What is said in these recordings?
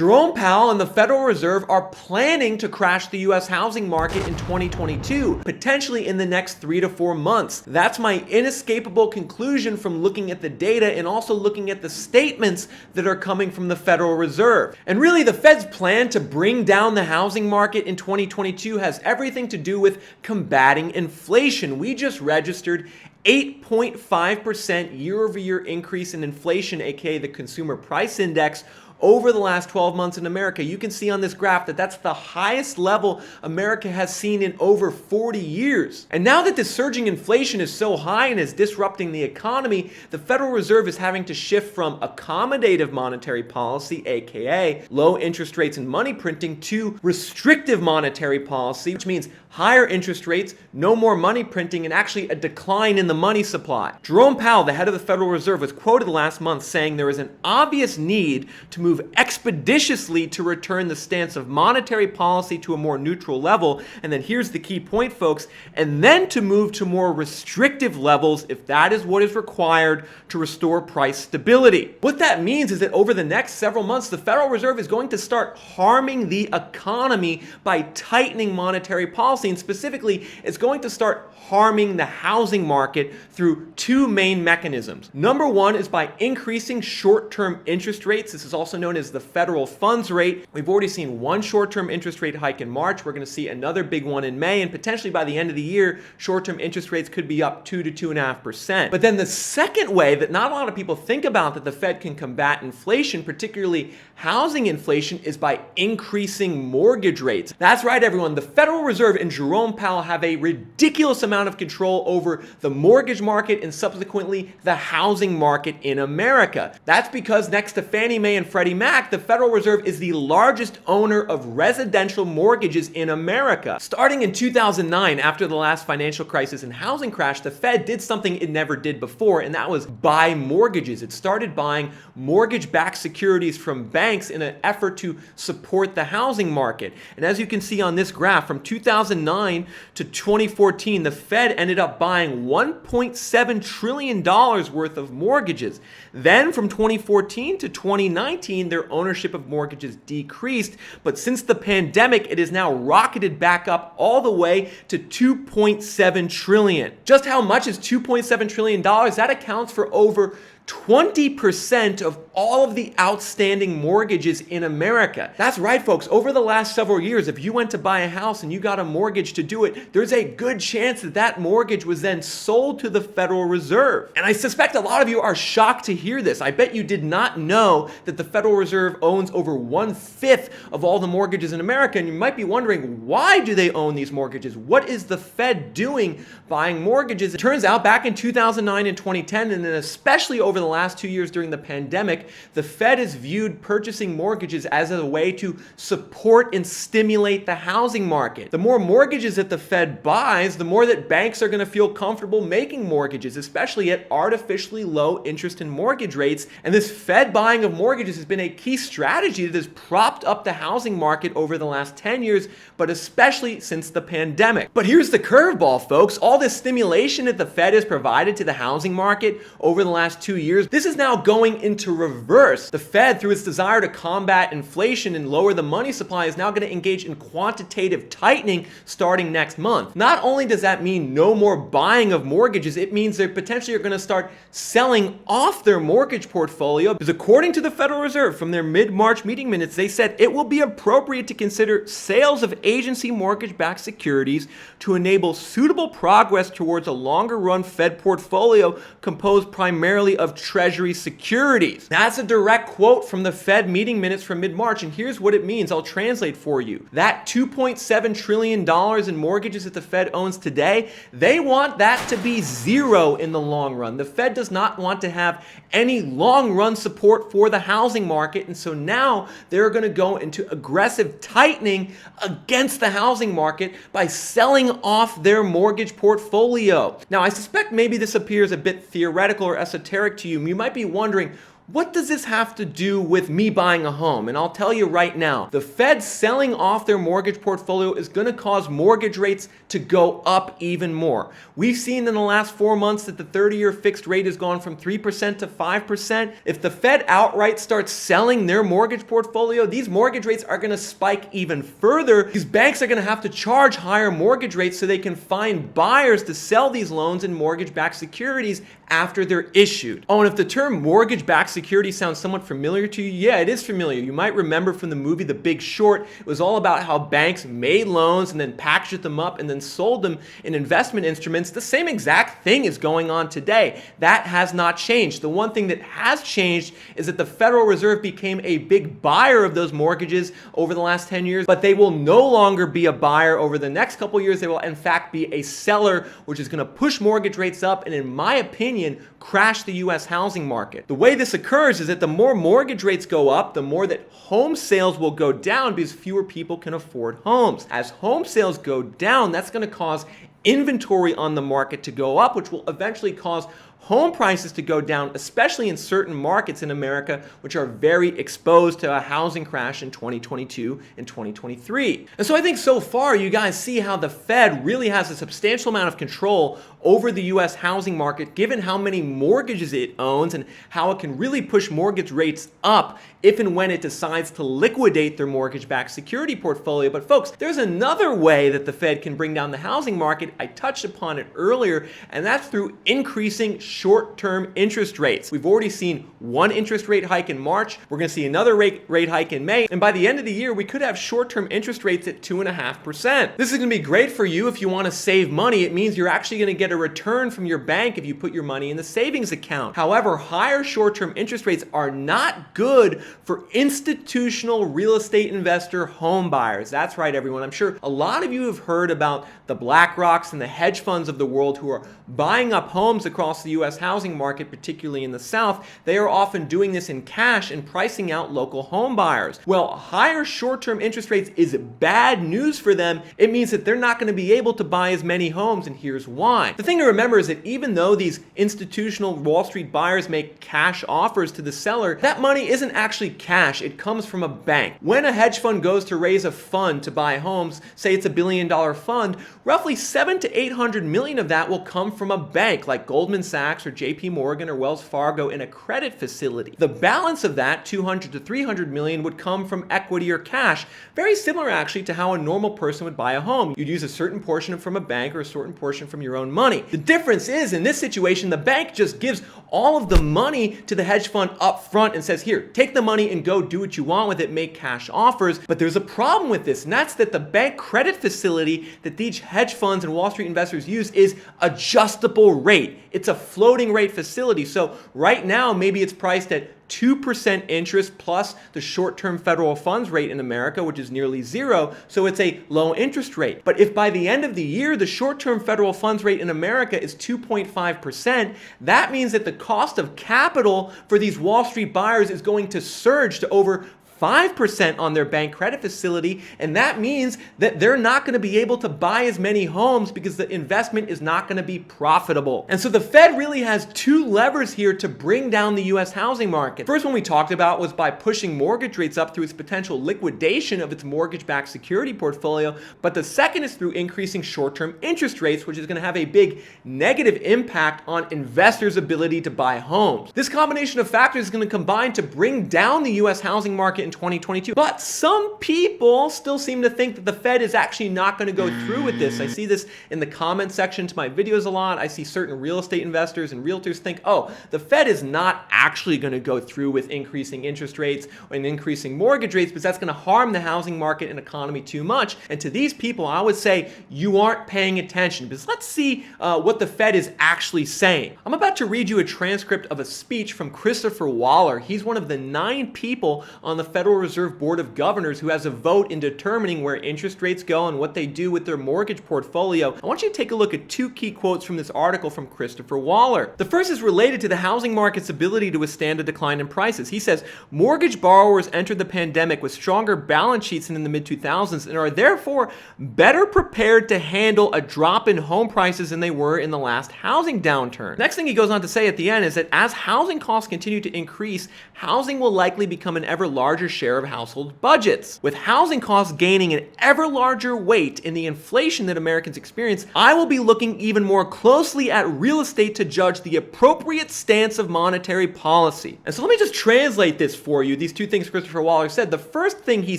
Jerome Powell and the Federal Reserve are planning to crash the U.S. housing market in 2022, potentially in the next 3 to 4 months. That's my inescapable conclusion from looking at the data and also looking at the statements that are coming from the Federal Reserve. And really, the Fed's plan to bring down the housing market in 2022 has everything to do with combating inflation. We just registered 8.5% year-over-year increase in inflation, aka the Consumer Price Index, over the last 12 months in America. You can see on this graph that that's the highest level America has seen in over 40 years. And now that this surging inflation is so high and is disrupting the economy, the Federal Reserve is having to shift from accommodative monetary policy, aka low interest rates and money printing, to restrictive monetary policy, which means higher interest rates, no more money printing, and actually a decline in the money supply. Jerome Powell, the head of the Federal Reserve, was quoted last month saying there is an obvious need to move expeditiously to return the stance of monetary policy to a more neutral level. And then here's the key point, folks, and then to move to more restrictive levels if that is what is required to restore price stability. What that means is that over the next several months, the Federal Reserve is going to start harming the economy by tightening monetary policy. And specifically, it's going to start harming the housing market through two main mechanisms. Number one is by increasing short-term interest rates. This is also known as the federal funds rate. We've already seen one short-term interest rate hike in March. We're going to see another big one in May, and potentially by the end of the year, short-term interest rates could be up 2 to 2.5%. But then the second way that not a lot of people think about that the Fed can combat inflation, particularly housing inflation, is by increasing mortgage rates. That's right, everyone. The Federal Reserve and Jerome Powell have a ridiculous amount of control over the mortgage market and subsequently the housing market in America. That's because next to Fannie Mae and Freddie Mac, the Federal Reserve is the largest owner of residential mortgages in America. Starting in 2009, after the last financial crisis and housing crash, the Fed did something it never did before, and that was buy mortgages. It started buying mortgage-backed securities from banks in an effort to support the housing market. And as you can see on this graph, from 2009 to 2014, the Fed ended up buying $1.7 trillion worth of mortgages. Then from 2014 to 2019, their ownership of mortgages decreased, but since the pandemic, it is now rocketed back up all the way to $2.7 trillion. Just how much is $2.7 trillion? That accounts for over 20% of all of the outstanding mortgages in America. That's right, folks. Over the last several years, if you went to buy a house and you got a mortgage to do it, there's a good chance that that mortgage was then sold to the Federal Reserve. And I suspect a lot of you are shocked to hear this. I bet you did not know that the Federal Reserve owns over 1/5 of all the mortgages in America. And you might be wondering, why do they own these mortgages? What is the Fed doing buying mortgages? It turns out back in 2009 and 2010, and then especially over the last 2 years during the pandemic, the Fed has viewed purchasing mortgages as a way to support and stimulate the housing market. The more mortgages that the Fed buys, the more that banks are going to feel comfortable making mortgages, especially at artificially low interest and mortgage rates. And this Fed buying of mortgages has been a key strategy that has propped up the housing market over the last 10 years, but especially since the pandemic. But here's the curveball, folks. All this stimulation that the Fed has provided to the housing market over the last 2 years, this is now going into reverse. The Fed, through its desire to combat inflation and lower the money supply, is now going to engage in quantitative tightening starting next month. Not only does that mean no more buying of mortgages, it means they potentially are going to start selling off their mortgage portfolio, because according to the Federal Reserve, from their mid-March meeting minutes, they said it will be appropriate to consider sales of agency mortgage-backed securities to enable suitable progress towards a longer-run Fed portfolio composed primarily of Treasury securities. That's a direct quote from the Fed meeting minutes from mid-March, and here's what it means. I'll translate for you. That $2.7 trillion in mortgages that the Fed owns today, they want that to be zero in the long run. The Fed does not want to have any long-run support for the housing market, and so now they're going to go into aggressive tightening against the housing market by selling off their mortgage portfolio. Now, I suspect maybe this appears a bit theoretical or esoteric to you. You might be wondering, What does this have to do with me buying a home? And I'll tell you right now, the Fed selling off their mortgage portfolio is going to cause mortgage rates to go up even more. We've seen in the last 4 months that the 30-year fixed rate has gone from 3% to 5%. If the Fed outright starts selling their mortgage portfolio, these mortgage rates are going to spike even further because banks are going to have to charge higher mortgage rates so they can find buyers to sell these loans in mortgage-backed securities after they're issued. Oh, and if the term mortgage-backed security sounds somewhat familiar to you, yeah, it is familiar. You might remember from the movie The Big Short, it was all about how banks made loans and then packaged them up and then sold them in investment instruments. The same exact thing is going on today. That has not changed. The one thing that has changed is that the Federal Reserve became a big buyer of those mortgages over the last 10 years, but they will no longer be a buyer over the next couple years. They will in fact be a seller, which is going to push mortgage rates up and, in my opinion, crash the U.S. housing market. The way this occurs is that the more mortgage rates go up, the more that home sales will go down because fewer people can afford homes. As home sales go down, that's going to cause inventory on the market to go up, which will eventually cause home prices to go down, especially in certain markets in America, which are very exposed to a housing crash in 2022 and 2023. And so I think so far you guys see how the Fed really has a substantial amount of control over the U.S. housing market, given how many mortgages it owns and how it can really push mortgage rates up if and when it decides to liquidate their mortgage-backed security portfolio. But folks, there's another way that the Fed can bring down the housing market. I touched upon it earlier, and that's through increasing short-term interest rates. We've already seen one interest rate hike in March. We're going to see another rate hike in May. And by the end of the year, we could have short-term interest rates at 2.5%. This is going to be great for you if you want to save money. It means you're actually going to get a return from your bank if you put your money in the savings account. However, higher short-term interest rates are not good for institutional real estate investor home buyers. That's right, everyone. I'm sure a lot of you have heard about the BlackRocks and the hedge funds of the world who are buying up homes across the U.S. housing market, particularly in the South. They are often doing this in cash and pricing out local home buyers. Well, higher short-term interest rates is bad news for them. It means that they're not going to be able to buy as many homes, and here's why. The thing to remember is that even though these institutional Wall Street buyers make cash offers to the seller, that money isn't actually cash. It comes from a bank. When a hedge fund goes to raise a fund to buy homes, say it's $1 billion fund, roughly 700 to 800 million of that will come from a bank like Goldman Sachs or JP Morgan or Wells Fargo in a credit facility. The balance of that, 200 to 300 million, would come from equity or cash. Very similar actually to how a normal person would buy a home. You'd use a certain portion from a bank or a certain portion from your own money. The difference is, in this situation, the bank just gives all of the money to the hedge fund up front and says, here, take the money and go do what you want with it, make cash offers. But there's a problem with this, and that's that the bank credit facility that these hedge funds and Wall Street investors use is adjustable rate. It's a floating rate facility. So right now, maybe it's priced at 2% interest plus the short-term federal funds rate in America, which is nearly zero, so it's a low interest rate. But if by the end of the year, the short-term federal funds rate in America is 2.5%, that means that the cost of capital for these Wall Street buyers is going to surge to over 5% on their bank credit facility, and that means that they're not going to be able to buy as many homes because the investment is not going to be profitable. And so the Fed really has two levers here to bring down the U.S. housing market. First one we talked about was by pushing mortgage rates up through its potential liquidation of its mortgage-backed security portfolio, but the second is through increasing short-term interest rates, which is going to have a big negative impact on investors' ability to buy homes. This combination of factors is going to combine to bring down the U.S. housing market in 2022. But some people still seem to think that the Fed is actually not going to go through with this. I see this in the comment section to my videos a lot. I see certain real estate investors and realtors think, oh, the Fed is not actually going to go through with increasing interest rates and increasing mortgage rates because that's going to harm the housing market and economy too much. And to these people, I would say you aren't paying attention, because let's see what the Fed is actually saying. I'm about to read you a transcript of a speech from Christopher Waller. He's one of the 9 people on the Federal Reserve Board of Governors, who has a vote in determining where interest rates go and what they do with their mortgage portfolio, I want you to take a look at two key quotes from this article from Christopher Waller. The first is related to the housing market's ability to withstand a decline in prices. He says, mortgage borrowers entered the pandemic with stronger balance sheets than in the mid-2000s and are therefore better prepared to handle a drop in home prices than they were in the last housing downturn. Next thing he goes on to say at the end is that as housing costs continue to increase, housing will likely become an ever larger share of household budgets. With housing costs gaining an ever larger weight in the inflation that Americans experience, I will be looking even more closely at real estate to judge the appropriate stance of monetary policy. And so let me just translate this for you, these two things Christopher Waller said. The first thing he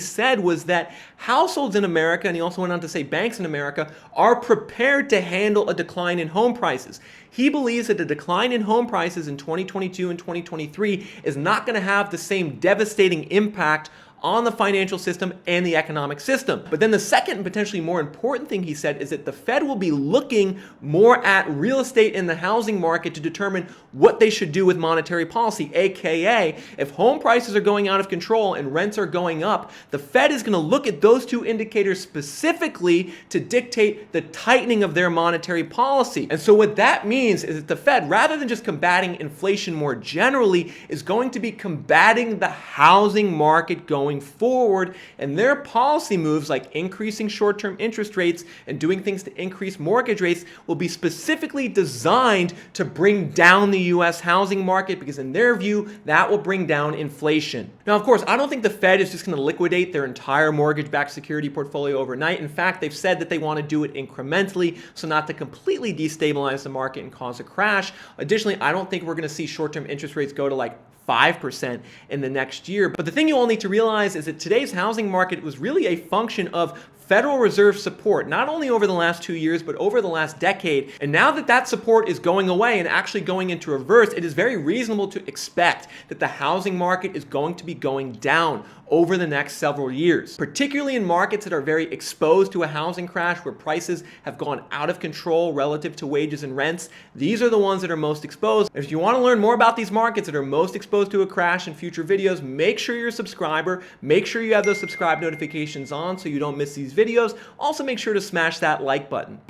said was that households in America, and he also went on to say banks in America, are prepared to handle a decline in home prices. He believes that a decline in home prices in 2022 and 2023 is not going to have the same devastating impact on the financial system and the economic system. But then the second and potentially more important thing he said is that the Fed will be looking more at real estate in the housing market to determine what they should do with monetary policy, aka if home prices are going out of control and rents are going up, the Fed is going to look at those two indicators specifically to dictate the tightening of their monetary policy. And so what that means is that the Fed, rather than just combating inflation more generally, is going to be combating the housing market going forward, and their policy moves like increasing short-term interest rates and doing things to increase mortgage rates will be specifically designed to bring down the US housing market, because in their view, that will bring down inflation. Now, of course, I don't think the Fed is just going to liquidate their entire mortgage-backed security portfolio overnight. In fact, they've said that they want to do it incrementally, so not to completely destabilize the market and cause a crash. Additionally, I don't think we're going to see short-term interest rates go to like 5% in the next year. But the thing you all need to realize is that today's housing market was really a function of Federal Reserve support, not only over the last 2 years, but over the last decade. And now that that support is going away and actually going into reverse, it is very reasonable to expect that the housing market is going to be going down over the next several years, particularly in markets that are very exposed to a housing crash where prices have gone out of control relative to wages and rents. These are the ones that are most exposed. If you want to learn more about these markets that are most exposed to a crash in future videos, make sure you're a subscriber. Make sure you have those subscribe notifications on so you don't miss these videos. Also, make sure to smash that like button.